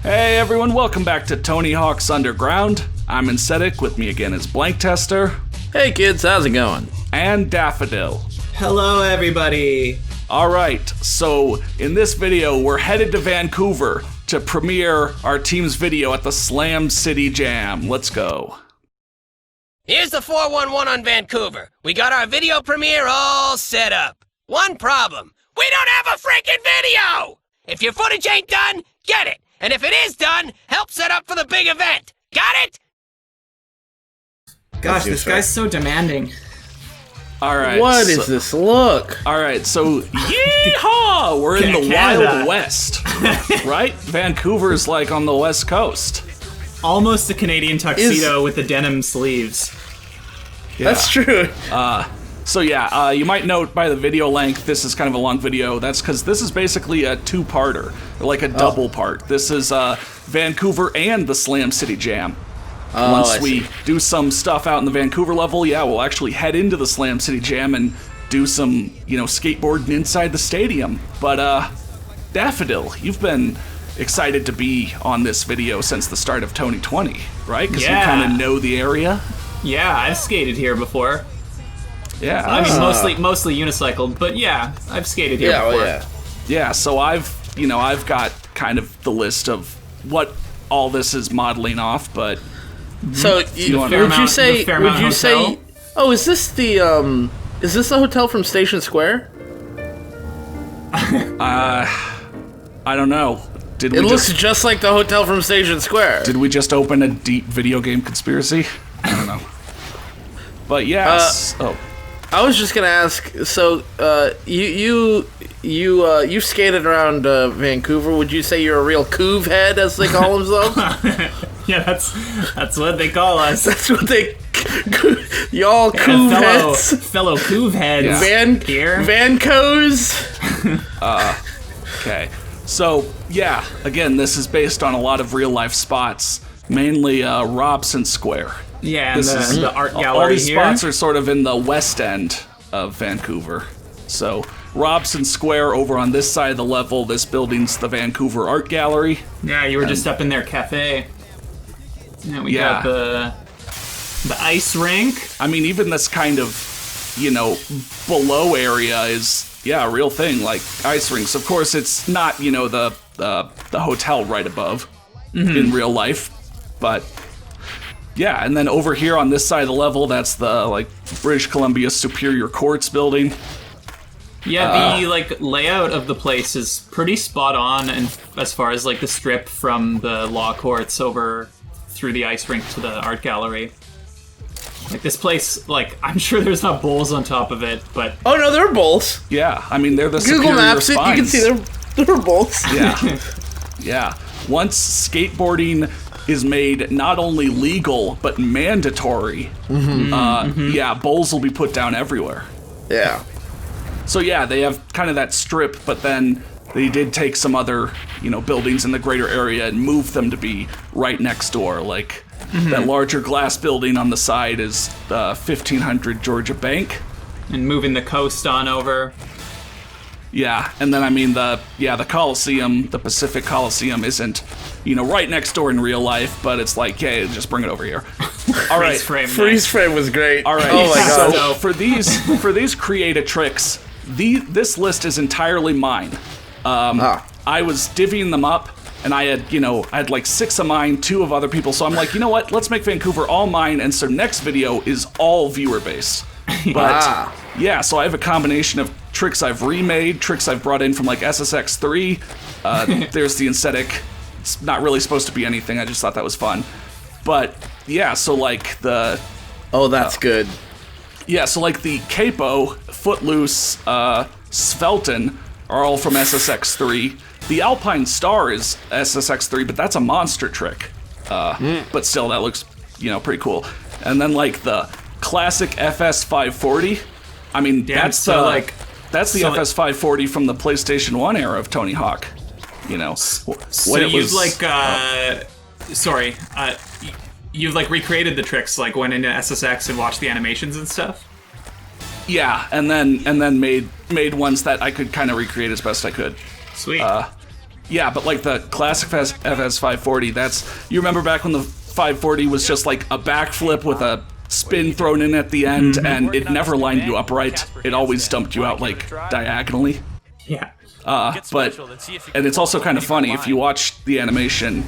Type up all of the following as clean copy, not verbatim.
Hey everyone, welcome back to Tony Hawk's Underground. I'm Insetic, with me again is Blank Tester. Hey kids, how's it going? And Daffodil. Hello everybody. Alright, so in this video we're headed to Vancouver to premiere our team's video at the Slam City Jam. Let's go. Here's the 411 on Vancouver. We got our video premiere all set up. One problem. We don't have a freaking video! If your footage ain't done, get it. And if it is done, help set up for the big event. Got it? Gosh, this guy's so demanding. Alright. What is this look? Alright, so yeehaw! We're in the Canada. Wild West. Right? Vancouver's like on the West Coast. Almost a Canadian tuxedo with the denim sleeves. Yeah. That's true. So yeah, you might note by the video length, this is kind of a long video. That's because this is basically a two-parter, like a double part. This is Vancouver and the Slam City Jam. Once we do some stuff out in the Vancouver level, yeah, we'll actually head into the Slam City Jam and do some, skateboarding inside the stadium. But Daffodil, you've been excited to be on this video since the start of Tony 20, right? Because you kind of know the area. Yeah, I've skated here before. Yeah, I mean, mostly unicycled, but yeah, I've skated here before. Yeah, so I've got kind of the list of what all this is modeling off, but So, would you say? Oh, is this the hotel from Station Square? I don't know. It looks just like the hotel from Station Square. Did we just open a deep video game conspiracy? I don't know. But yes. I was just gonna ask. So, you skated around Vancouver. Would you say you're a real coov head, as they call themselves? Yeah, that's what they call us. That's what they. Y'all coov heads. Fellow coov heads. Yeah. Vancos. Okay. So yeah, again, this is based on a lot of real life spots, mainly Robson Square. Yeah, and the art gallery all these here. spots are sort of in the west end of Vancouver. So Robson Square over on this side of the level, this building's the Vancouver Art Gallery. Yeah, you were just up in their cafe. Yeah, we got the ice rink. I mean, even this kind of, below area is, a real thing, like ice rinks. Of course, it's not, the hotel right above in real life, but yeah, and then over here on this side of the level, that's the, British Columbia Superior Courts building. Yeah, the layout of the place is pretty spot on, and as far as the strip from the law courts over through the ice rink to the art gallery. This place, I'm sure there's not bowls on top of it, but Oh no, there are bowls. Yeah, I mean, they're the Google superior Maps it. You can spines. see there are bowls. Yeah. Yeah. Once skateboarding is made not only legal but mandatory, bowls will be put down everywhere. Yeah. So yeah, they have kind of that strip, but then they did take some other, buildings in the greater area and move them to be right next door. That larger glass building on the side is 1500 Georgia Bank. and moving the coast on over. Yeah, and then I mean the Coliseum, the Pacific Coliseum isn't, right next door in real life, but it's like, hey, just bring it over here. All right, Freeze frame was great. All right. Oh my god. So for these creative tricks, this list is entirely mine. I was divvying them up, and I had like 6 of mine, 2 of other people. So I'm like, you know what? Let's make Vancouver all mine, and so next video is all viewer based. But yeah, so I have a combination of tricks I've remade, tricks I've brought in from like SSX3. There's the aesthetic. It's not really supposed to be anything. I just thought that was fun. But yeah, so like the that's good. Yeah, so like the Capo, Footloose, Svelton are all from SSX3. The Alpine Star is SSX3, but that's a monster trick. But still, that looks, pretty cool. And then like the classic FS540. I mean, that's the FS540 from the PlayStation 1 era of Tony Hawk. So you've like recreated the tricks, like went into SSX and watched the animations and stuff? Yeah, and then made ones that I could kind of recreate as best I could. Sweet. Yeah, but like the classic FS 540, you remember back when the 540 was just like a backflip with a spin thrown in at the end, and it never lined you upright. It always dumped you out like diagonally. Yeah. And it's also kind of funny if you watch the animation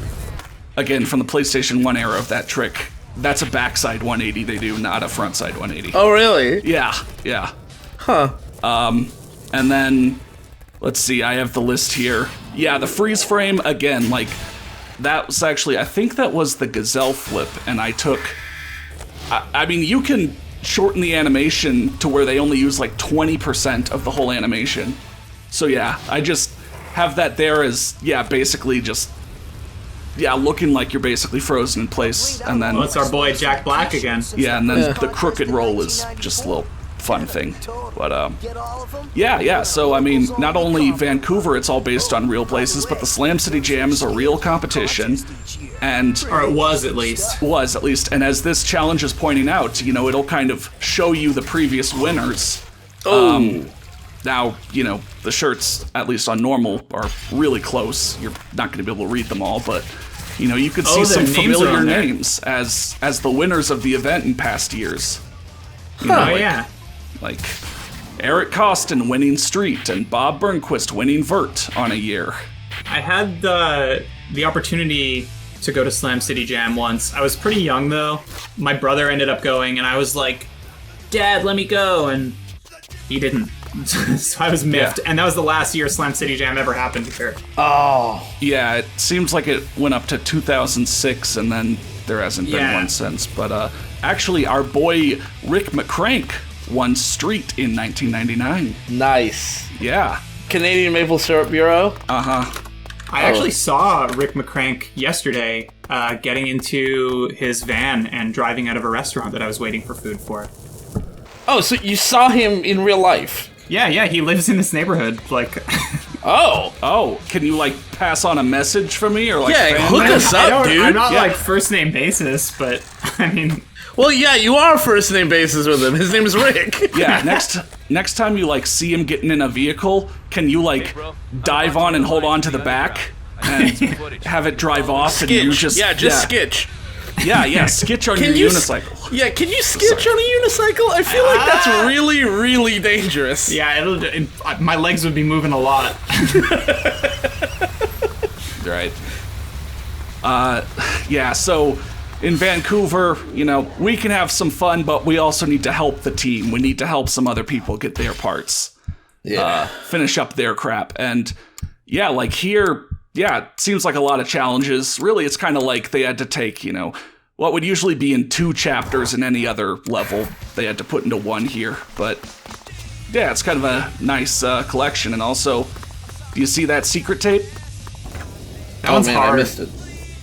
again from the PlayStation 1 era of that trick. That's a backside 180 they do, not a frontside 180. Oh, really? Yeah. Huh. And then let's see, I have the list here. Yeah, the freeze frame again, like that was actually, I think that was the Gazelle flip, and I took. I mean, you can shorten the animation to where they only use like 20% of the whole animation. So yeah, I just have that there as, basically just, looking like you're basically frozen in place. And then... Well, it's our boy Jack Black again. Yeah, and then the crooked roll is just a little fun thing. But, so I mean, not only Vancouver, it's all based on real places, but the Slam City Jam is a real competition. And or it was at least. And as this challenge is pointing out, it'll kind of show you the previous winners. Now, the shirts, at least on normal, are really close. You're not going to be able to read them all, but, you could see some familiar names as the winners of the event in past years. Yeah. Like Eric Costin winning Street and Bob Burnquist winning Vert on a year. I had the opportunity to go to Slam City Jam once. I was pretty young, though. My brother ended up going, and I was like, Dad, let me go, and he didn't. So I was miffed, and that was the last year Slam City Jam ever happened here. Oh. Yeah, it seems like it went up to 2006, and then there hasn't been one since. But actually, our boy Rick McCrank won Street in 1999. Nice. Yeah. Canadian Maple Syrup Bureau? Uh-huh. I actually saw Rick McCrank yesterday getting into his van and driving out of a restaurant that I was waiting for food for. Oh, so you saw him in real life? Yeah, he lives in this neighborhood, like... Oh, can you, like, pass on a message for me, or, like, hook us up, dude. I'm not, like, first name basis, but, I mean... Well, yeah, you are first name basis with him. His name is Rick. Yeah, next time you, like, see him getting in a vehicle, can you, like, dive on and hold on to the back and have it drive off? Skitch. And you just... skitch. Yeah, skitch on your unicycle. Yeah, can you skitch on a unicycle? I feel like that's really, really dangerous. Yeah, my legs would be moving a lot. Right. So in Vancouver, we can have some fun, but we also need to help the team. We need to help some other people get their parts. Yeah. Finish up their crap. And like here... Yeah, it seems like a lot of challenges. Really, it's kind of like they had to take, what would usually be in 2 chapters in any other level, they had to put into 1 here. But, yeah, it's kind of a nice collection. And also, do you see that secret tape? That one's hard. I missed it.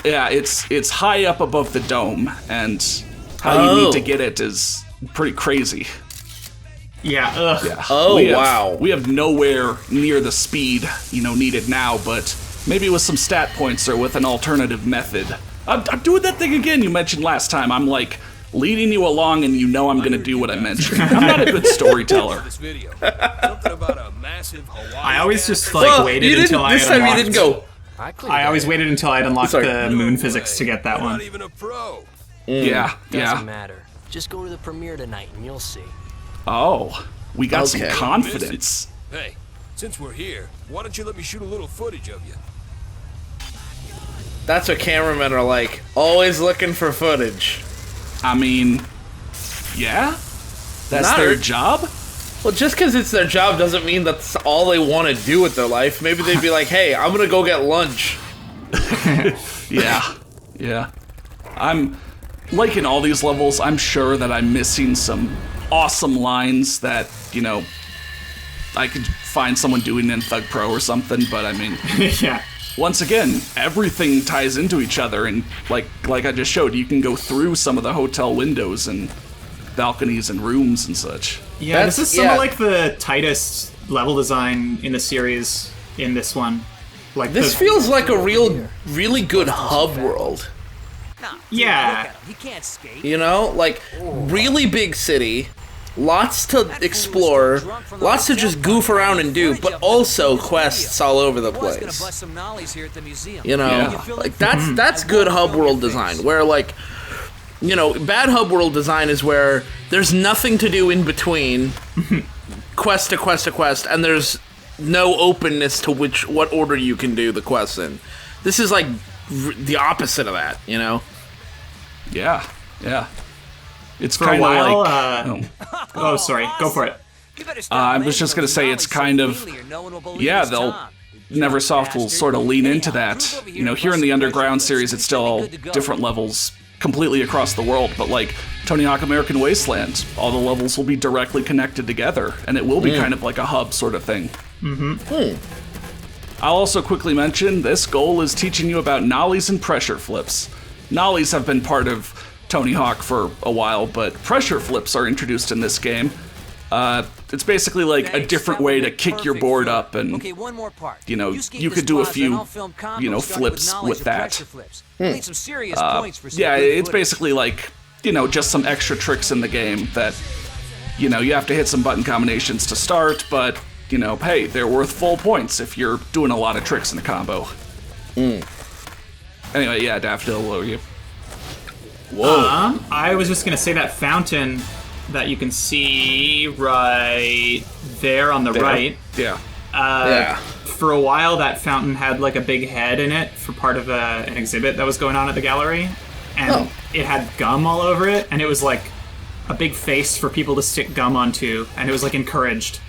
Yeah, it's high up above the dome, and how you need to get it is pretty crazy. Yeah, ugh. Yeah. Oh, wow. We have nowhere near the speed, needed now, but... Maybe with some stat points or with an alternative method. I'm doing that thing again you mentioned last time. I'm like leading you along and I'm going to do what I mentioned. I'm not a good storyteller. I always just waited until I had unlocked... This time you didn't go... I always waited until I had unlocked the moon physics to get that one. Yeah. Doesn't matter. Just go to the premiere tonight and you'll see. Oh, we got some confidence. Hey, since we're here, why don't you let me shoot a little footage of you? That's what cameramen are like. Always looking for footage. I mean, yeah? That's their job? Well, just because it's their job doesn't mean that's all they want to do with their life. Maybe they'd be like, hey, I'm going to go get lunch. Yeah. I'm, like in all these levels, I'm sure that I'm missing some awesome lines that, I could find someone doing in Thug Pro or something, but I mean... Yeah. Once again, everything ties into each other, and like I just showed, you can go through some of the hotel windows and balconies and rooms and such. Yeah, this is some of like the tightest level design in the series in this one. Like this feels like a really good hub world. Yeah. He can't skate. Like really big city, lots to explore, lots to just goof around and do, but also quests all over the place. You know, like that's good hub world design. Where like, you know, bad hub world design is where there's nothing to do in between, quest to quest to quest, and there's no openness to what order you can do the quests in. This is like the opposite of that, you know? Yeah. It's For a kind of while, like... oh, sorry. Go for it. I was just going to say it's kind of... Yeah, Neversoft will sort of lean into that. You know, here in the Underground series, it's still all different levels completely across the world, but like Tony Hawk American Wasteland, all the levels will be directly connected together, and it will be kind of like a hub sort of thing. I'll also quickly mention, this goal is teaching you about nollies and pressure flips. Nollies have been part of Tony Hawk for a while, but pressure flips are introduced in this game. It's basically like a different way to kick your board up, and you know, you could do a few, you know, flips with that. Yeah, it's basically like, you know, just some extra tricks in the game that, you know, you have to hit some button combinations to start, but, you know, hey, they're worth full points if you're doing a lot of tricks in a combo. Anyway, yeah, Daffodil, what were you? Whoa. I was just going to say that fountain that you can see right there on the right. Yeah. For a while, that fountain had like a big head in it for part of an exhibit that was going on at the gallery. And it had gum all over it, and it was like a big face for people to stick gum onto, and it was like encouraged.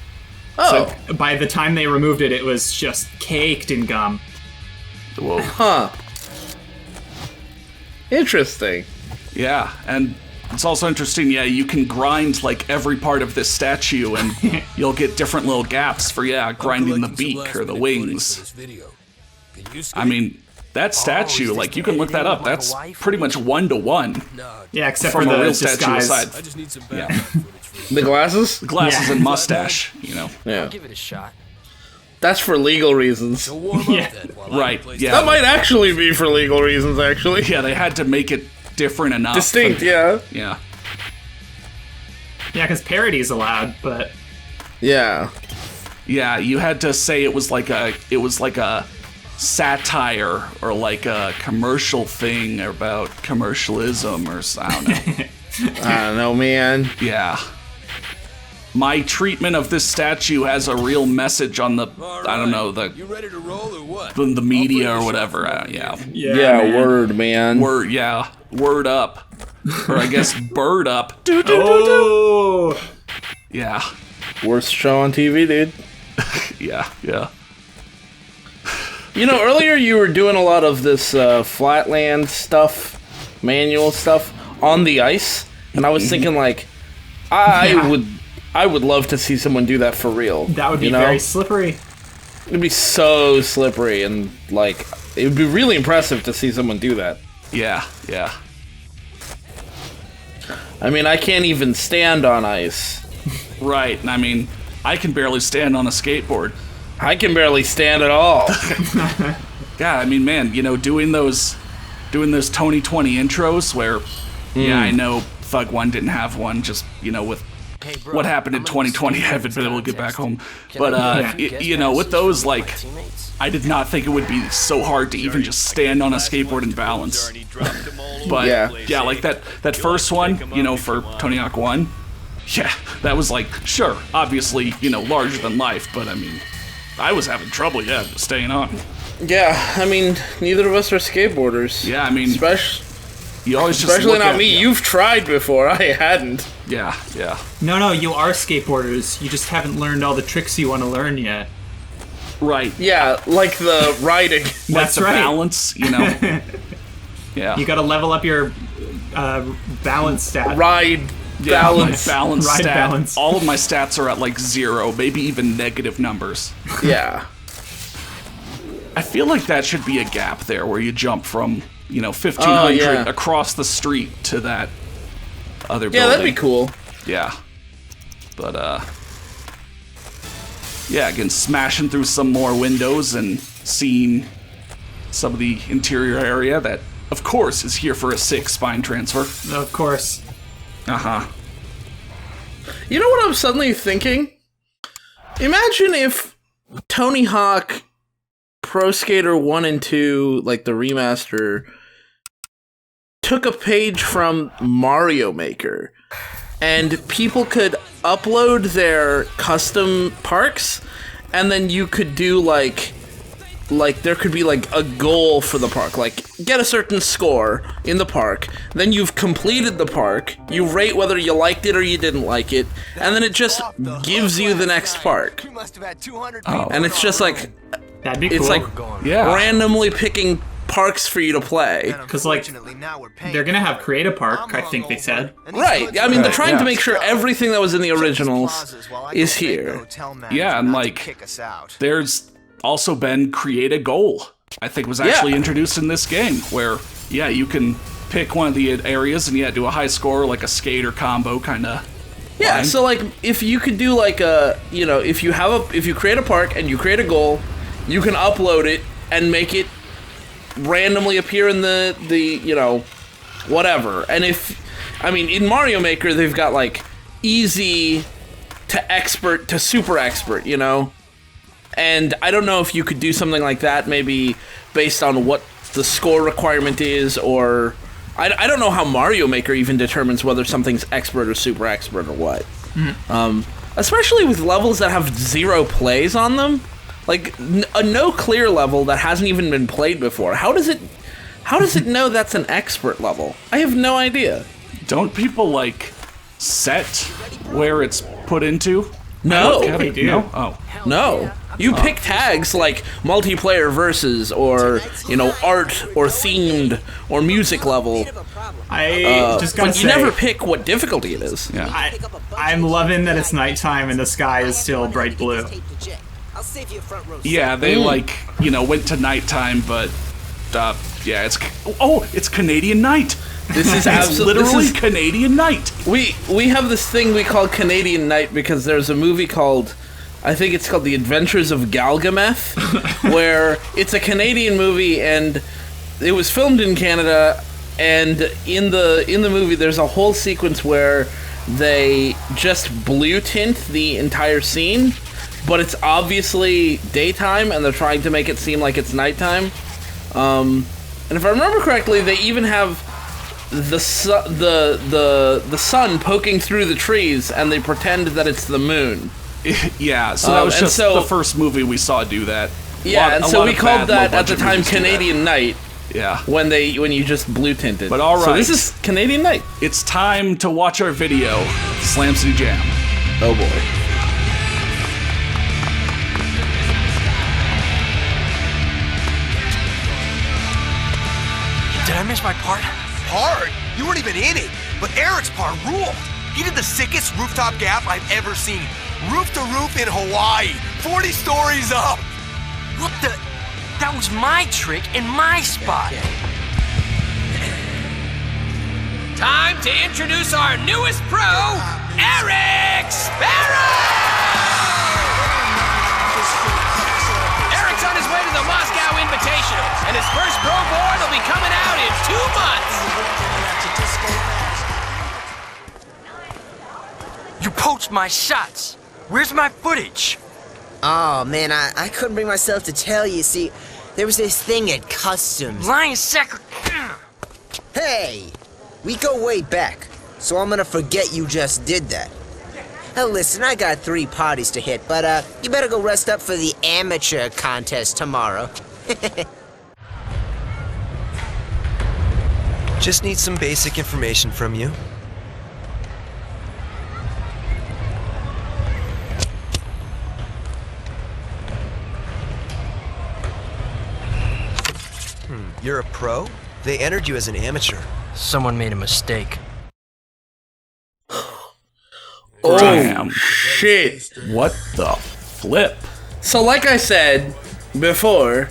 So by the time they removed it, it was just caked in gum. Whoa. Huh. Interesting. Yeah, and it's also interesting, yeah, you can grind like every part of this statue, and you'll get different little gaps for, grinding the beak or the wings. I mean, that statue, like, you can look that up, that's pretty much 1-to-1. Yeah, except from for the a real statue disguise. aside. I just need some Yeah. The glasses? Glasses Yeah. and mustache, you know. Yeah. Give it a shot. That's for legal reasons. So warm up Yeah. then while I Right, play yeah. That might actually be for legal reasons, actually. Yeah, they had to make it different enough. Distinct, and- yeah. Yeah. Yeah, because parody's allowed, but Yeah. Yeah, you had to say it was like a satire or like a commercial thing about commercialism or I don't know. I don't know, man. Yeah. My treatment of this statue has a real message on the, I don't know, You ready to roll or what? the media or whatever. Yeah. Yeah, word, man. Word up. Or I guess bird up. oh, Yeah. Worst show on TV, dude. Yeah. You know, earlier you were doing a lot of this flatland stuff, manual stuff on the ice, and I was thinking like, I would love to see someone do that for real. that would be you know? very slippery. It'd be so slippery, and like it would be really impressive to see someone do that. Yeah. I mean, I can't even stand on ice. Right. I mean, I can barely stand on a skateboard. I can barely stand at all. God, I mean, man, you know, doing those Tony 20 intros where, yeah, I know Thug 1 didn't have one, just, you know, with Hey, bro, what happened in I'm gonna 2020, I start haven't been able to get back home. Can But, I you know, with those, like, teammates? I did not think it would be so hard to even just stand on a skateboard and balance. But, yeah, like that first one, you know, for Tony Hawk 1, yeah, that was like, sure, obviously, you know, larger than life, but I mean, I was having trouble, staying on. Yeah, I mean, neither of us are skateboarders. Yeah, I mean, you always just Especially look not at- me. You've tried before. I hadn't. Yeah. No, you are skateboarders. You just haven't learned all the tricks you want to learn yet. Right. Yeah, like the riding. That's the right. balance, you know. Yeah. You got to level up your balance stat. Ride Yeah, balance. my balance Ride stat. balance. All of my stats are at like 0, maybe even negative numbers. Yeah. I feel like that should be a gap there where you jump from, you know, 1500 yeah. across the street to that other building. Yeah, that'd be cool. Yeah. But, yeah, again, smashing through some more windows and seeing some of the interior area that, of course, is here for a 6 spine transfer. Of course. Uh-huh. You know what I'm suddenly thinking? Imagine if Tony Hawk Pro Skater 1 and 2, like the remaster, took a page from Mario Maker, and people could upload their custom parks, and then you could do like there could be like a goal for the park, like get a certain score in the park, then you've completed the park, you rate whether you liked it or you didn't like it, and then it just gives you the next park. And it's just like, That'd be cool. it's like randomly picking parks for you to play. Because, like, they're going to have Create a Park, I think they said. Right. I mean, they're trying to make sure everything that was in the originals is here. Yeah, and, like, there's also been Create a Goal, I think was actually introduced in this game, where, you can pick one of the areas and, do a high score, like a skate or combo kind of. Yeah, line. so, like, if you could do, like, if you create a park and you create a goal, you can upload it and make it randomly appear in the whatever. And in Mario Maker, they've got, like, easy to expert to super expert, And I don't know if you could do something like that, maybe based on what the score requirement is, or I don't know how Mario Maker even determines whether something's expert or super expert or what. Especially with levels that have 0 plays on them. Like, a no clear level that hasn't even been played before. How does it know that's an expert level? I have no idea. Don't people, like, set where it's put into? No. They do. No? Oh. No. You pick tags like multiplayer versus, or, art, or themed, or music level. I just gotta but you never pick what difficulty it is. Yeah. I'm loving that it's nighttime and the sky is still bright blue. Yeah, they went to nighttime, but it's Canadian night. This is literally Canadian night. We have this thing we call Canadian night because there's a movie called, I think it's called The Adventures of Galgameth, where it's a Canadian movie and it was filmed in Canada, and in the movie there's a whole sequence where they just blue tint the entire scene. But it's obviously daytime, and they're trying to make it seem like it's nighttime. And if I remember correctly, they even have the sun poking through the trees, and they pretend that it's the moon. Yeah, so that was just the first movie we saw do that. Yeah, and so we called that at the time Canadian Night. Yeah. When you just blue tinted. But all right. So this is Canadian Night. It's time to watch our video, Slam City Jam. Oh boy. Did I miss my part? Part? You weren't even in it. But Eric's part ruled. He did the sickest rooftop gap I've ever seen. Roof to roof in Hawaii. 40 stories up. What the? That was my trick in my spot. Time to introduce our newest pro, Eric Sparrow! Eric's on his way to the Moscow Invitational, and his first pro board will be coming out in 2 months. You poached my shots. Where's my footage? Oh, man, I couldn't bring myself to tell you. See, there was this thing at Customs. Lying secret. Hey, we go way back, so I'm gonna forget you just did that. Hell, listen, I got 3 parties to hit, but you better go rest up for the amateur contest tomorrow. Just need some basic information from you. You're a pro? They entered you as an amateur. Someone made a mistake. Oh, Damn. shit. What the flip? So like I said before,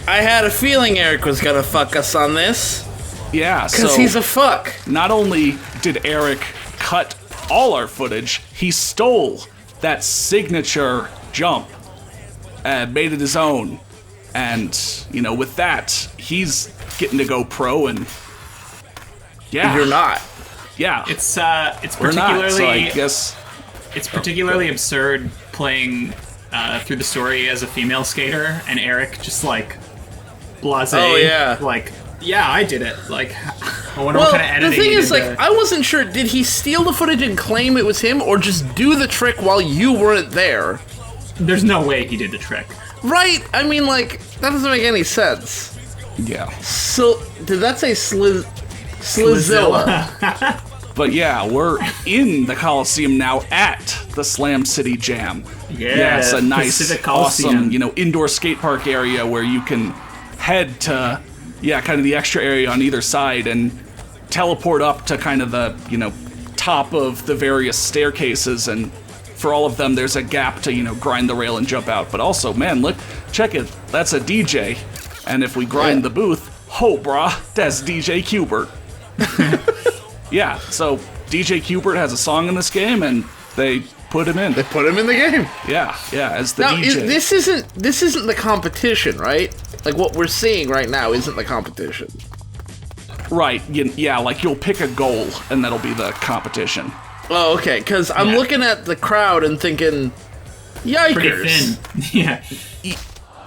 I had a feeling Eric was gonna fuck us on this. Yeah, Because so he's a fuck. not only did Eric cut all our footage, he stole that signature jump and made it his own. And, with that, he's getting to go pro, and yeah. You're not. yeah, It's we're particularly not, so I guess it's particularly absurd playing through the story as a female skater, and Eric just like blasé. Oh, yeah. Like, yeah, I did it. Like, I wonder Well, what kind of editing the thing he is, did like, there. I wasn't sure. Did he steal the footage and claim it was him, or just do the trick while you weren't there? There's no way he did the trick. Right? I mean, like, that doesn't make any sense. yeah. So, did that say Slizilla? But yeah, we're in the Coliseum now at the Slam City Jam. Yeah, it's a nice, Pacific Coliseum. awesome, indoor skate park area where you can head to, kind of the extra area on either side and teleport up to kind of the, top of the various staircases, and for all of them there's a gap to, grind the rail and jump out. But also, man, look, check it, that's a DJ. And if we grind the booth, ho brah, that's DJ Qbert. Yeah, so DJ Qbert has a song in this game, and they put him in. They put him in the game. Yeah, as the Now, DJ. this isn't the competition, right? Like, what we're seeing right now isn't the competition. Right, yeah, like you'll pick a goal, and that'll be the competition. Oh, okay, because I'm looking at the crowd and thinking, yikers. Pretty thin. Yeah.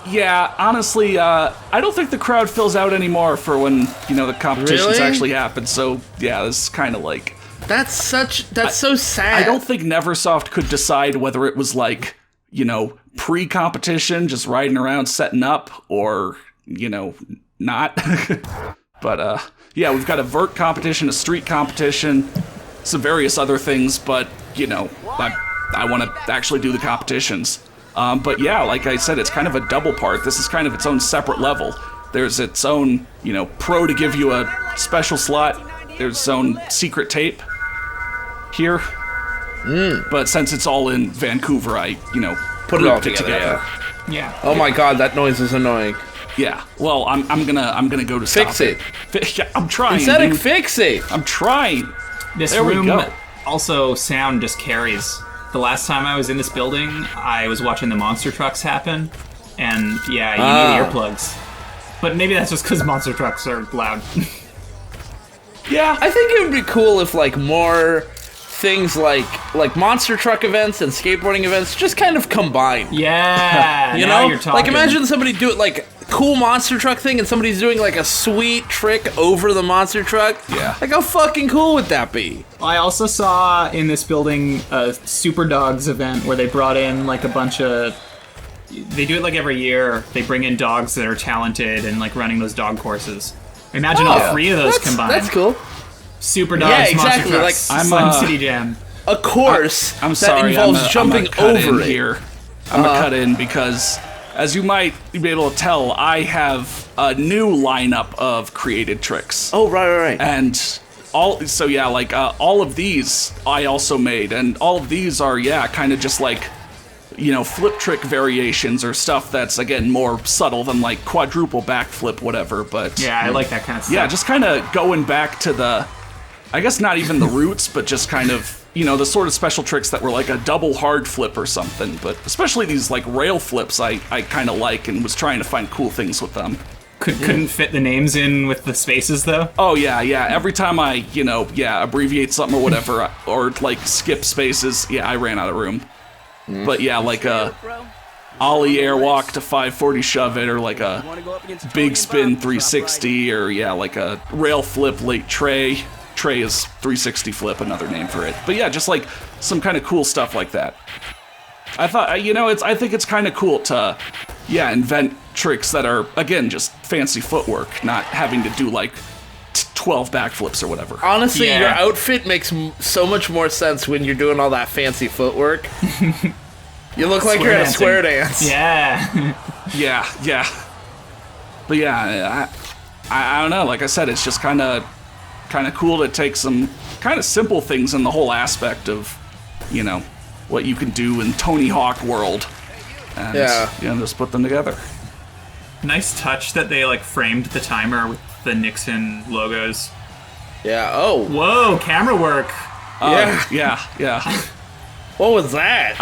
Yeah, honestly, I don't think the crowd fills out anymore for when, the competitions Really? actually happen, so yeah, this is kind of like... That's so sad. I don't think Neversoft could decide whether it was like, pre-competition, just riding around setting up, or, not. But, yeah, we've got a vert competition, a street competition, some various other things, but, I want to actually do the competitions. But yeah, like I said, it's kind of a double part. This is kind of its own separate level. There's its own, pro to give you a special slot. There's its own secret tape here. But since it's all in Vancouver, I, Put it all grouped together. Yeah. Oh my god, that noise is annoying. Yeah. Well, I'm gonna go to stop Fix it. Yeah, I'm trying. Aesthetic, dude. fix it. I'm trying. This There we room go. also sound just carries. The last time I was in this building, I was watching the monster trucks happen, and yeah, you need earplugs. But maybe that's just because monster trucks are loud. Yeah. I think it would be cool if, like, more things like monster truck events and skateboarding events just kind of combine. Yeah, You now know? you're talking. Like, imagine somebody do it, like, cool monster truck thing, and somebody's doing, like, a sweet trick over the monster truck. Yeah. Like, how fucking cool would that be? I also saw in this building a Super Dogs event where they brought in like a bunch of. They do it like every year. They bring in dogs that are talented and like running those dog courses. Imagine all three of those combined. That's cool. Super Dogs, Yeah, exactly, Monster Trucks, like, I'm, Slam City Jam. A course I'm that sorry, involves I'm jumping gonna cut over in it. here. I'm gonna cut in because, as you might be able to tell, I have a new lineup of created tricks. Oh, right. And all of these I also made, and all of these are kind of just like, flip trick variations or stuff that's again more subtle than like quadruple backflip, whatever. But Yeah, I like that kind of stuff. yeah, just kind of going back to the, I guess not even the roots, but just kind of, the sort of special tricks that were like a double hard flip or something. But especially these like rail flips I kind of like, and was trying to find cool things with them. Couldn't fit the names in with the spaces though. Oh yeah. Every time I, abbreviate something or whatever, or like skip spaces, I ran out of room. But yeah, like a ollie airwalk to 540 shove it, or like a big spin 360, or like a rail flip late tray. Tray is 360 flip, another name for it. But yeah, just like some kind of cool stuff like that. I thought, I think it's kind of cool to, invent tricks that are, again, just fancy footwork, not having to do like 12 backflips or whatever. Honestly, Yeah. your outfit makes so much more sense when you're doing all that fancy footwork. You look like you're at a dancing. square dance. Yeah. Yeah. But yeah, I don't know. Like I said, it's just kind of cool to take some kind of simple things in the whole aspect of, what you can do in Tony Hawk world, and just put them together. Nice touch that they like framed the timer with the Nixon logos. Yeah, oh. Whoa, camera work. Yeah. What was that?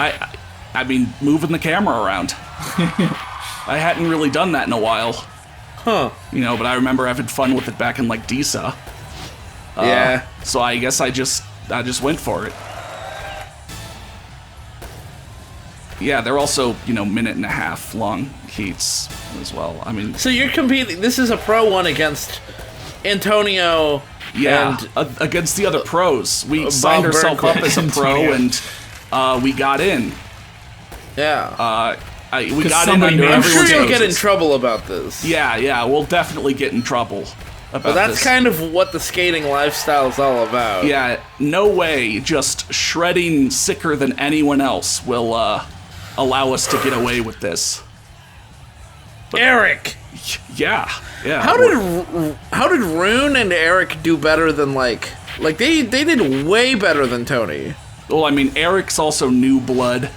I mean, moving the camera around. I hadn't really done that in a while. Huh. But I remember having fun with it back in like DISA. Yeah. So I guess I just went for it. Yeah, they're also, minute and a half long heats as well. I mean, so you're competing. This is a pro one against Antonio. Yeah, and against the other pros. We signed ourselves up as a pro, and we got in. Yeah. We got in under I'm everyone's sure you'll noses. get in trouble about this. Yeah, we'll definitely get in trouble about But that's this. kind of what the skating lifestyle is all about. Yeah, no way just shredding sicker than anyone else will allow us to get away with this. But Eric! Yeah. How did Rune and Eric do better than, like they did way better than Tony. Well, I mean, Eric's also new blood.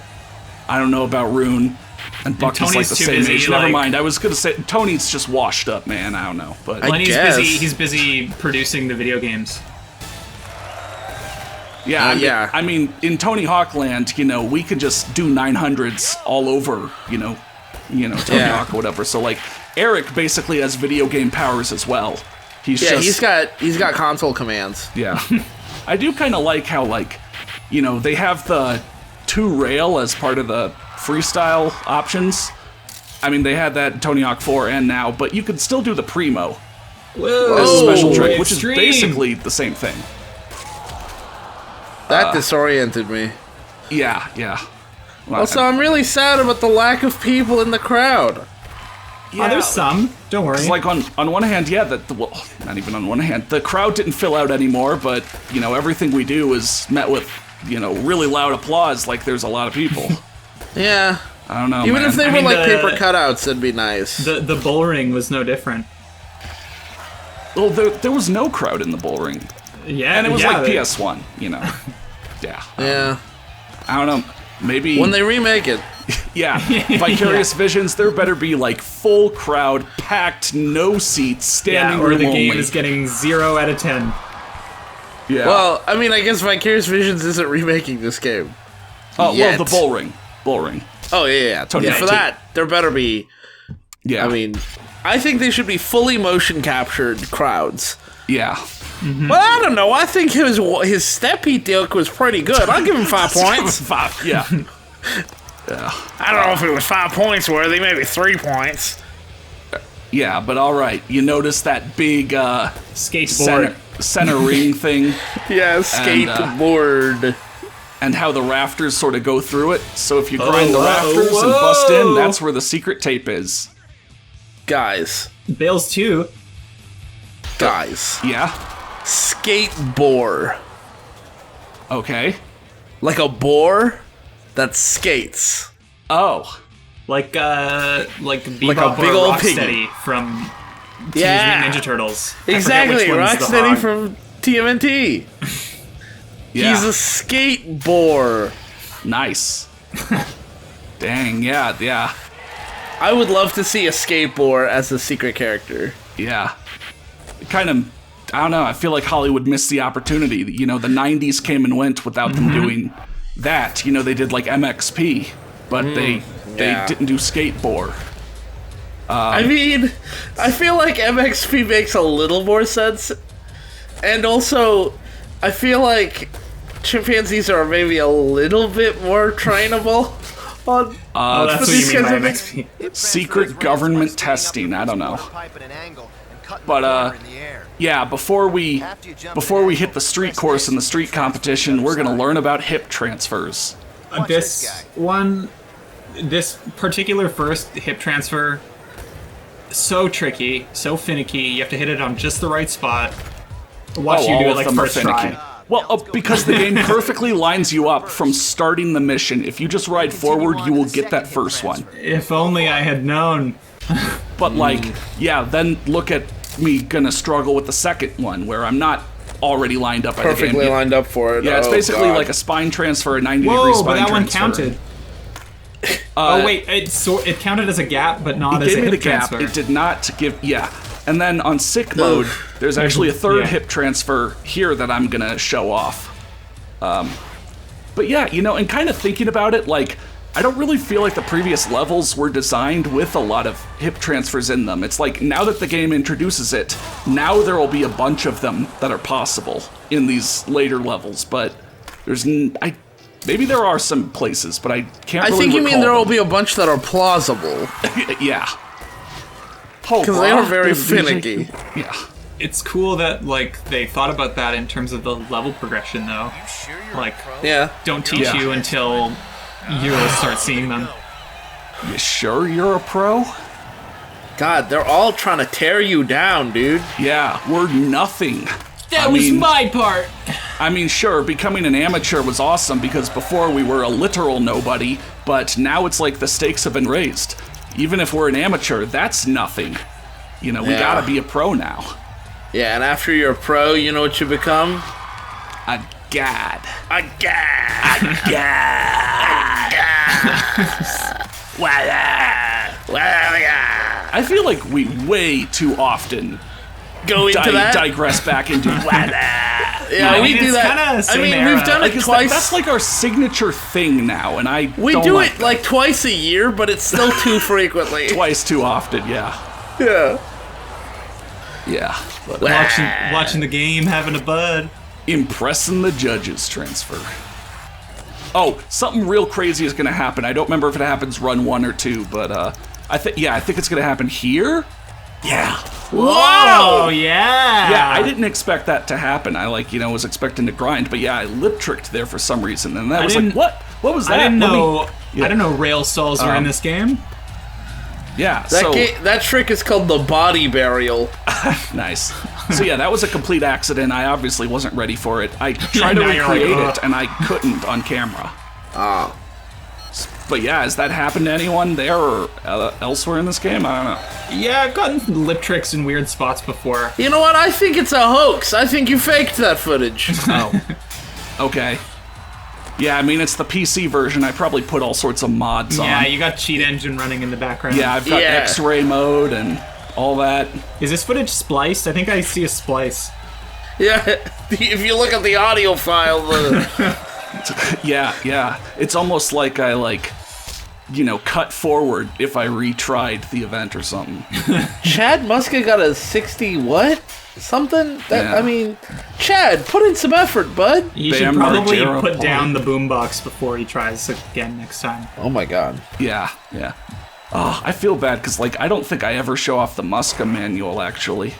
I don't know about Rune. And Buck is like the same age. Never mind. I was gonna say Tony's just washed up, man. I don't know, but when he's busy producing the video games. Yeah, I mean, in Tony Hawk Land, we could just do 900s all over, Tony Hawk or whatever. So like, Eric basically has video game powers as well. He's got console commands. Yeah, I do kind of like how they have the 2 rail as part of the freestyle options. I mean, they had that in Tony Hawk 4 and now, but you could still do the Primo as a special trick, which is basically the same thing. That disoriented me. Yeah. Well, Also, I'm really sad about the lack of people in the crowd. Yeah, there's some. Don't worry. It's like on one hand, not even on one hand, the crowd didn't fill out anymore, but everything we do is met with really loud applause. Like there's a lot of people. Yeah. I don't know. Even man. if they were like paper cutouts, it'd be nice. The bull ring was no different. Well, there was no crowd in the bull ring. Yeah, and it was like PS1. Yeah. Yeah. I don't know. Maybe when they remake it. Yeah, Vicarious Visions, there better be like full crowd, packed, no seats, standing room or the game only. is getting 0 out of 10. Yeah. Well, I mean, I guess Vicarious Visions isn't remaking this game. Oh, well, the Bull Ring. Oh, yeah. For that, there better be... Yeah. I mean, I think they should be fully motion captured crowds. Yeah. Mm-hmm. Well, I don't know. I think his step he took was pretty good. I'll give him 5 points. 5, yeah. I don't know if it was 5 points worthy, maybe 3 points. Yeah, but all right. You notice that big skateboard center ring thing? Yeah, skateboard. And how the rafters sort of go through it. So if you grind the rafters and bust in, that's where the secret tape is. Guys. Bales 2. Guys. Yeah? Skateboard. Okay. Like a boar that skates. Oh. Like Bebop like a big old Rocksteady from Teenage Mutant Ninja Turtles. Exactly, Rocksteady from TMNT. Yeah. He's a skateboard. Nice. Dang, yeah. I would love to see a skateboard as a secret character. Yeah. Kind of, I don't know, I feel like Hollywood missed the opportunity. The 90s came and went without them doing that. They did like MXP, but they didn't do skateboard. I mean, I feel like MXP makes a little more sense. And also, I feel like chimpanzees are maybe a little bit more trainable. That's what you mean by MXP. Secret government testing, I don't know. But yeah, before we hit the street course and the street competition, we're gonna learn about hip transfers. This particular first hip transfer, so tricky, so finicky. You have to hit it on just the right spot. Watch you do it like first try. Well, because the game perfectly lines you up from starting the mission. If you just ride forward, you will get that first one. If only I had known. But then look at me gonna struggle with the second one, where I'm not already lined up. Perfectly lined up for it. Yeah, it's basically like a spine transfer, a 90-degree spine transfer. But that one counted. Wait, it counted as a gap, but not as a hip transfer. It did not give, And then on sick mode, there's actually a third hip transfer here that I'm gonna show off. But yeah, and kind of thinking about it, like, I don't really feel like the previous levels were designed with a lot of hip transfers in them. It's like, now that the game introduces it, now there will be a bunch of them that are possible in these later levels, but there's... maybe there are some places, but I can't really I think you mean there will them. be a bunch that are plausible. Yeah. Because they are very finicky. Yeah. It's cool that, like, they thought about that in terms of the level progression, though. Like, don't teach you until you start seeing them. You sure you're a pro? God, they're all trying to tear you down, dude. Yeah, we're nothing. That was my part! I mean, sure, becoming an amateur was awesome because before we were a literal nobody, but now it's like the stakes have been raised. Even if we're an amateur, that's nothing. You know, we gotta be a pro now. Yeah, and after you're a pro, you know what you become? A god. A god. A god. I feel like we way too often go into that? Digress back into Yeah, we do that. I mean, we've done it twice. That's like our signature thing now, and we do it like twice a year, but it's still too frequently. Twice too often, yeah. Yeah. Yeah. Watching the game, having a bud. Impressing the judges transfer. Oh, something real crazy is going to happen. I don't remember if it happens run 1 or 2, but I think it's going to happen here. Yeah. Whoa! Yeah. Yeah, I didn't expect that to happen. I was expecting to grind, but yeah, I lip tricked there for some reason, and that was like, what? What was that? I didn't know. I didn't know rail stalls were in this game. Yeah. That trick is called the body burial. Nice. So yeah, that was a complete accident. I obviously wasn't ready for it. I tried to recreate it, and I couldn't on camera. Oh. But yeah, has that happened to anyone there or elsewhere in this game? I don't know. Yeah, I've gotten lip tricks in weird spots before. You know what? I think it's a hoax. I think you faked that footage. Oh. Okay. Yeah, I mean, it's the PC version. I probably put all sorts of mods on. Yeah, you got Cheat Engine running in the background. Yeah, I've got X-ray mode and all that. Is this footage spliced? I think I see a splice. Yeah, if you look at the audio file... Yeah. It's almost like I, cut forward if I retried the event or something. Chad Muska got a 60 what? Something? I mean, Chad, put in some effort, bud. You should probably put down the boombox before he tries again next time. Oh my god. Yeah. Oh, I feel bad because, I don't think I ever show off the Muska manual, actually.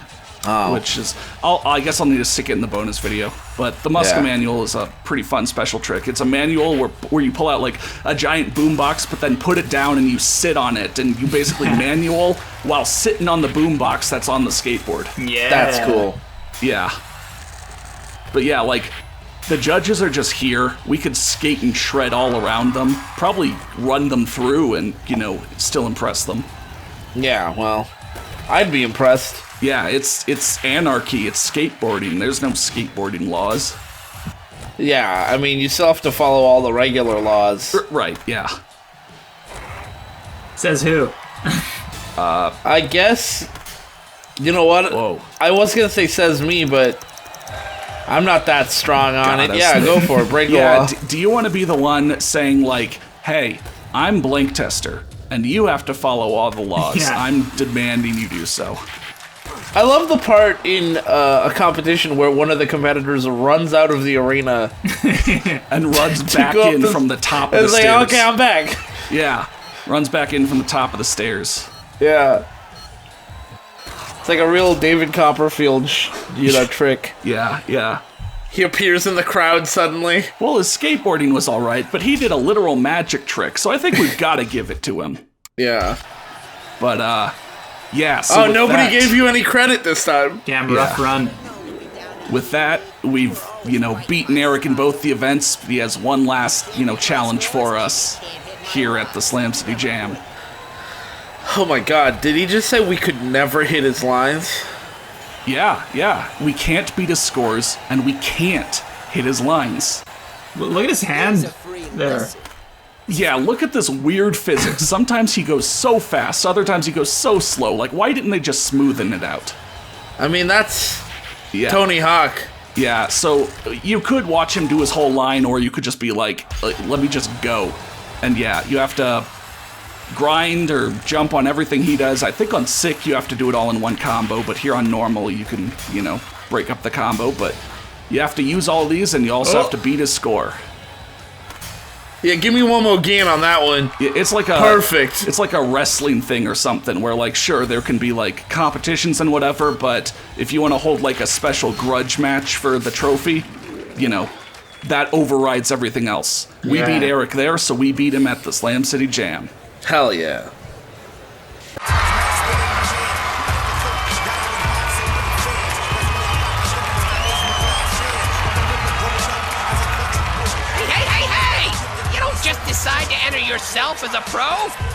Oh. Which is, I guess I'll need to stick it in the bonus video. But the Muska manual is a pretty fun special trick. It's a manual where you pull out a giant boombox, but then put it down and you sit on it, and you basically manual while sitting on the boombox that's on the skateboard. Yeah, that's cool. Yeah, but yeah, the judges are just here. We could skate and shred all around them, probably run them through, and still impress them. Yeah, well, I'd be impressed. Yeah, it's anarchy. It's skateboarding. There's no skateboarding laws. Yeah, I mean, you still have to follow all the regular laws. Right, yeah. Says who? I guess... You know what? Whoa. I was going to say says me, but... I'm not that strong on it. Yeah, go for it. Break the law. Do you want to be the one saying, hey, I'm Blank Tester, and you have to follow all the laws. Yeah. I'm demanding you do so. I love the part in a competition where one of the competitors runs out of the arena and runs back in from the top of the stairs. Like, okay, I'm back. Yeah, runs back in from the top of the stairs. Yeah. It's like a real David Copperfield, trick. Yeah. He appears in the crowd suddenly. Well, his skateboarding was all right, but he did a literal magic trick, so I think we've got to give it to him. Yeah. But, yeah, so nobody gave you any credit this time. Damn rough run. With that, we've, beaten Eric in both the events. He has one last, challenge for us here at the Slam City Jam. Oh my god, did he just say we could never hit his lines? Yeah. We can't beat his scores, and we can't hit his lines. Look at his hand there. Yeah, look at this weird physics. Sometimes he goes so fast, other times he goes so slow. Why didn't they just smoothen it out? I mean, that's Tony Hawk. Yeah, so you could watch him do his whole line, or you could just be let me just go. And yeah, you have to grind or jump on everything he does. I think on sick you have to do it all in one combo, but here on normal you can, break up the combo, but you have to use all these and you also have to beat his score. Yeah, give me one more game on that one. It's like perfect. It's like a wrestling thing or something where, like, sure, there can be like competitions and whatever, but if you want to hold like a special grudge match for the trophy, that overrides everything else. We beat Eric there, so we beat him at the Slam City Jam. Hell yeah. Decide to enter yourself as a pro?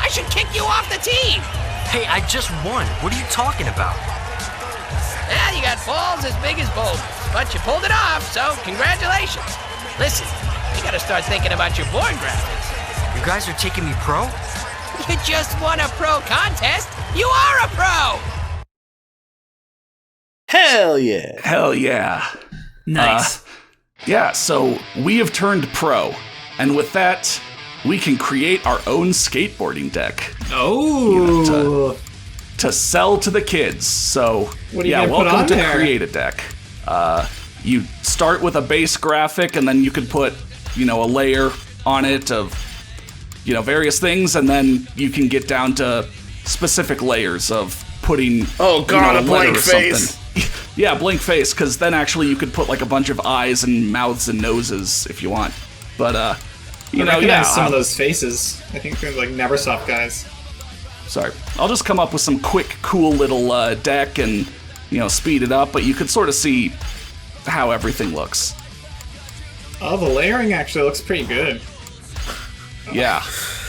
I should kick you off the team. Hey, I just won. What are you talking about? Well, you got balls as big as boulders, but you pulled it off, so congratulations. Listen, you gotta start thinking about your board graphics. You guys are taking me pro? You just won a pro contest. You are a pro. Hell yeah. Hell yeah. Nice. Yeah, so we have turned pro, and with that, we can create our own skateboarding deck. Oh. To sell to the kids. So, what are you gonna put welcome on to there? Create a Deck. You start with a base graphic, and then you can put, a layer on it of, various things, and then you can get down to specific layers of putting. Oh god, a blank face. Yeah, blank face, because then actually you could put like a bunch of eyes and mouths and noses if you want. But I recognize some of those faces. I think they're like Neversoft guys. Sorry. I'll just come up with some quick, cool little deck and, speed it up, but you could sort of see how everything looks. Oh, the layering actually looks pretty good. Yeah.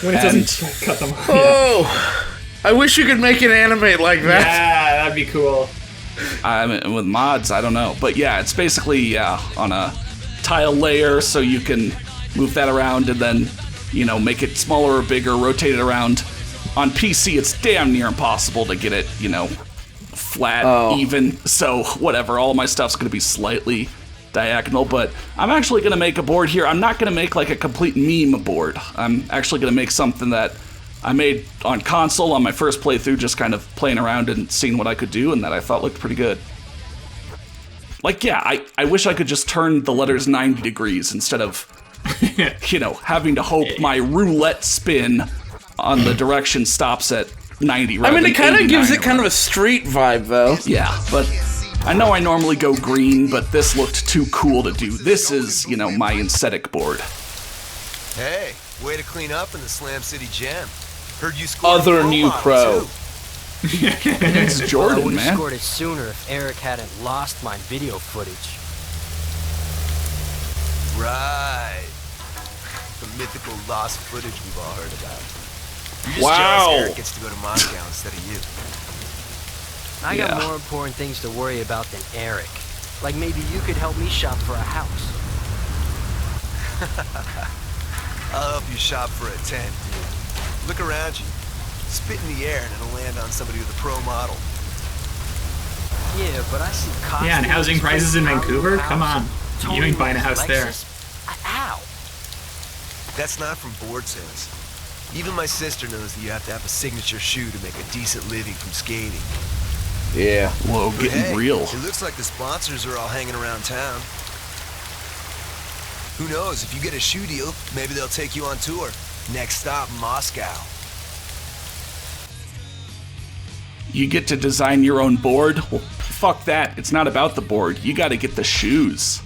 When it doesn't cut them off. Oh! I wish you could make it animate like that. Yeah, that'd be cool. I mean, with mods, I don't know. But yeah, it's basically, on a tile layer, so you can move that around and then, make it smaller or bigger, rotate it around. On PC, it's damn near impossible to get it, flat, even. So, whatever, all of my stuff's going to be slightly diagonal, but I'm actually going to make a board here. I'm not going to make, like, a complete meme board. I'm actually going to make something that I made on console on my first playthrough, just kind of playing around and seeing what I could do, and that I thought looked pretty good. Like, yeah, I wish I could just turn the letters 90 degrees instead of, having to hope my roulette spin on the direction stops at 90. I mean, it kind of gives it kind of a street vibe, though. Yeah, but I know I normally go green, but this looked too cool to do. This is, my aesthetic board. Hey, way to clean up in the Slam City Jam. Heard you scored Other new pro. It's Jordan, I would have man. scored it sooner if Eric hadn't lost my video footage. Right. The mythical lost footage we've all heard about. You're just Wow. jealous Eric gets to go to Moscow instead of you. I got more important things to worry about than Eric. Like maybe you could help me shop for a house. I'll help you shop for a tent, dude. Look around you. Spit in the air and it'll land on somebody with a pro model. Yeah, but I see costumes. Yeah, and housing prices in Vancouver? Come on. You ain't buying a house there. Ow. That's not from board sales. Even my sister knows that you have to have a signature shoe to make a decent living from skating. Yeah. Whoa, But getting hey, real. It looks like the sponsors are all hanging around town. Who knows, if you get a shoe deal, maybe they'll take you on tour. Next stop, Moscow. You get to design your own board? Well, fuck that. It's not about the board. You gotta get the shoes.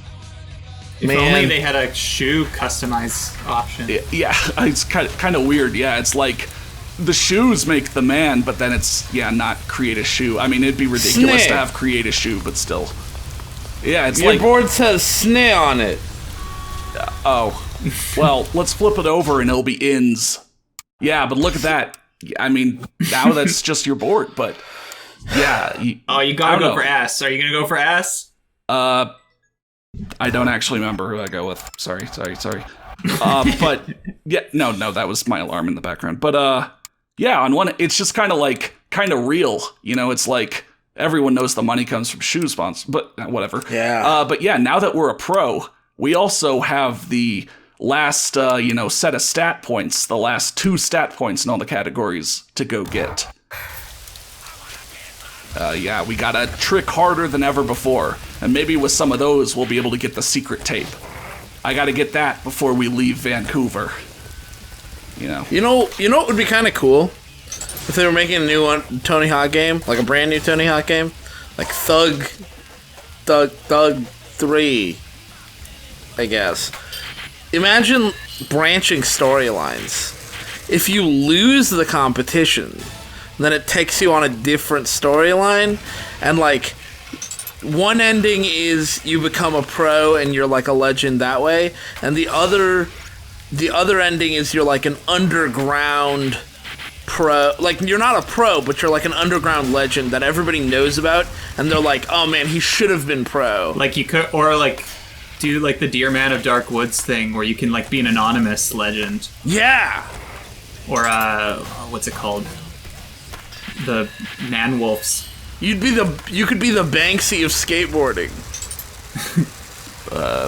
If only they had a shoe customize option. Yeah, it's kind of weird. Yeah, it's like the shoes make the man, but then it's, not create a shoe. I mean, it'd be ridiculous to have create a shoe, but still. Yeah, it's Your like... board says SNE on it. Well, let's flip it over and it'll be ins. Yeah, but look at that. I mean, now that's just your board, but yeah. You gotta go for S. Are you gonna go for S? I don't actually remember who I go with. Sorry. But yeah, no, that was my alarm in the background. But on one, it's just kind of real. It's like everyone knows the money comes from shoe sponsors, but whatever. Yeah. But yeah, now that we're a pro, we also have the last, set of stat points, the last 2 stat points in all the categories to go get. We got to trick harder than ever before. And maybe with some of those, we'll be able to get the secret tape. I got to get that before we leave Vancouver. You know what would be kind of cool? If they were making a new Tony Hawk game, like a brand new Tony Hawk game, like Thug 3, I guess. Imagine branching storylines. If you lose the competition, then it takes you on a different storyline, and like one ending is you become a pro and you're like a legend that way, and the other ending is you're like an underground pro. Like, you're not a pro, but you're like an underground legend that everybody knows about, and they're like, oh man, he should have been pro. Like, you could, or like, do like the Deer Man of Dark Woods thing, where you can like be an anonymous legend. Yeah! Or, what's it called? The Man Wolves. You could be the Banksy of skateboarding.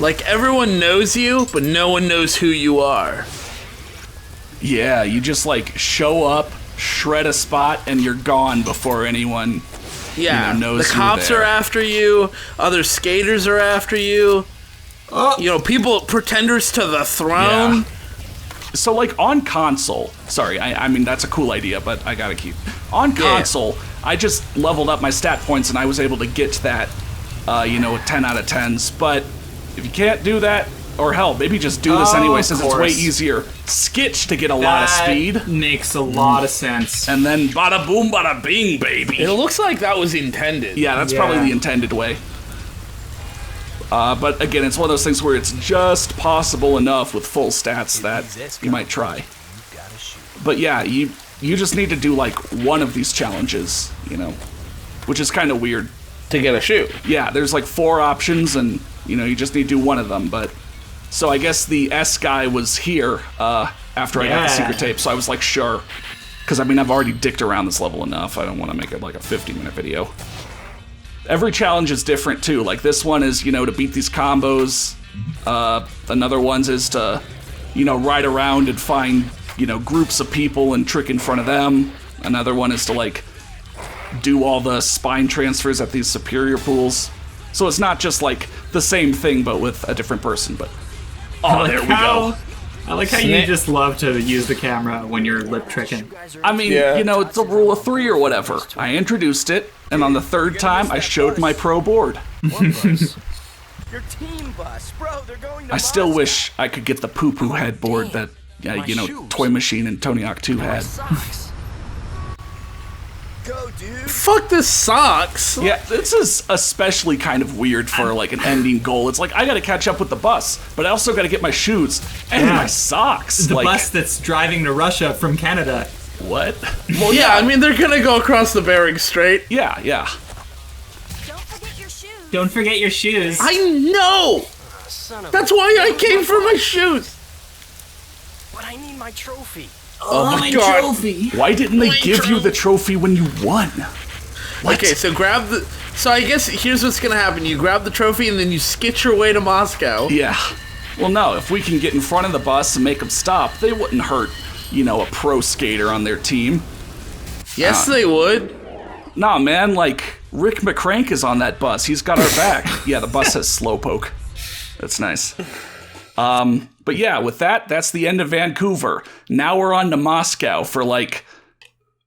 Like, everyone knows you, but no one knows who you are. Yeah, you just like show up, shred a spot, and you're gone before anyone knows. The cops are after you, other skaters are after you. People, pretenders to the throne. Yeah. So, like, on console, sorry, I mean, that's a cool idea, but I gotta keep... On console, I just leveled up my stat points and I was able to get to that, 10 out of 10s, but if you can't do that, or hell, maybe just do this anyway, since it's way easier. Skitch to get a lot of speed. Makes a lot of sense. And then bada boom, bada bing, baby. It looks like that was intended. Yeah, that's probably the intended way. But again, it's one of those things where it's just possible enough with full stats that you might try. But yeah, you just need to do like one of these challenges, which is kind of weird. To get a shoe. Yeah, there's like 4 options, and you just need to do one of them. But so I guess the S guy was here after I got the secret tape, so I was like, sure, because I mean I've already dicked around this level enough. I don't want to make it like a 50-minute video. Every challenge is different too. Like this one is, to beat these combos. Another one's is to, ride around and find, groups of people and trick in front of them. Another one is to like do all the spine transfers at these superior pools. So it's not just like the same thing but with a different person. But there we go. I like how you just love to use the camera when you're lip tricking. I mean, it's a rule of 3 or whatever. I introduced it, and on the 3rd time, I showed my pro board. Your team bus, bro, they're going to I still wish I could get the poo-poo headboard that, Toy Machine and Tony Hawk 2 had. Go, dude. Fuck the socks. Yeah, this is especially kind of weird for like an ending goal. It's like I gotta catch up with the bus, but I also gotta get my shoes and my socks. The bus that's driving to Russia from Canada. What? Well, yeah, I mean they're gonna go across the Bering Strait. Yeah. Don't forget your shoes. Don't forget your shoes. I know. That's why I came for my shoes. But I need my trophy. Oh my God. Trophy. Why didn't they give you the trophy when you won? What? Okay, so so I guess here's what's gonna happen. You grab the trophy and then you skitch your way to Moscow. Yeah. Well, no, if we can get in front of the bus and make them stop, they wouldn't hurt, a pro skater on their team. Yes, they would. Nah, man, like, Rick McCrank is on that bus. He's got our back. Yeah, the bus has Slowpoke. That's nice. But yeah, with that, that's the end of Vancouver. Now we're on to Moscow for, like,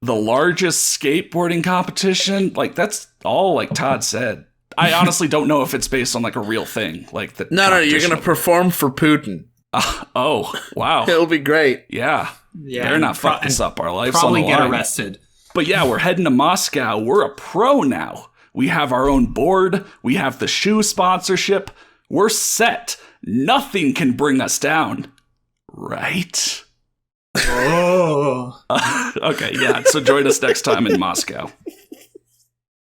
the largest skateboarding competition. Like, that's all, like Todd said. I honestly don't know if it's based on, like, a real thing. Like the No, you're going to perform for Putin. Oh, wow. It'll be great. Yeah. Better not fuck this up. Our life's probably on the line. get arrested. But yeah, we're heading to Moscow. We're a pro now. We have our own board. We have the shoe sponsorship. We're set. Nothing can bring us down. Right? Oh. Okay, yeah. So join us next time in Moscow.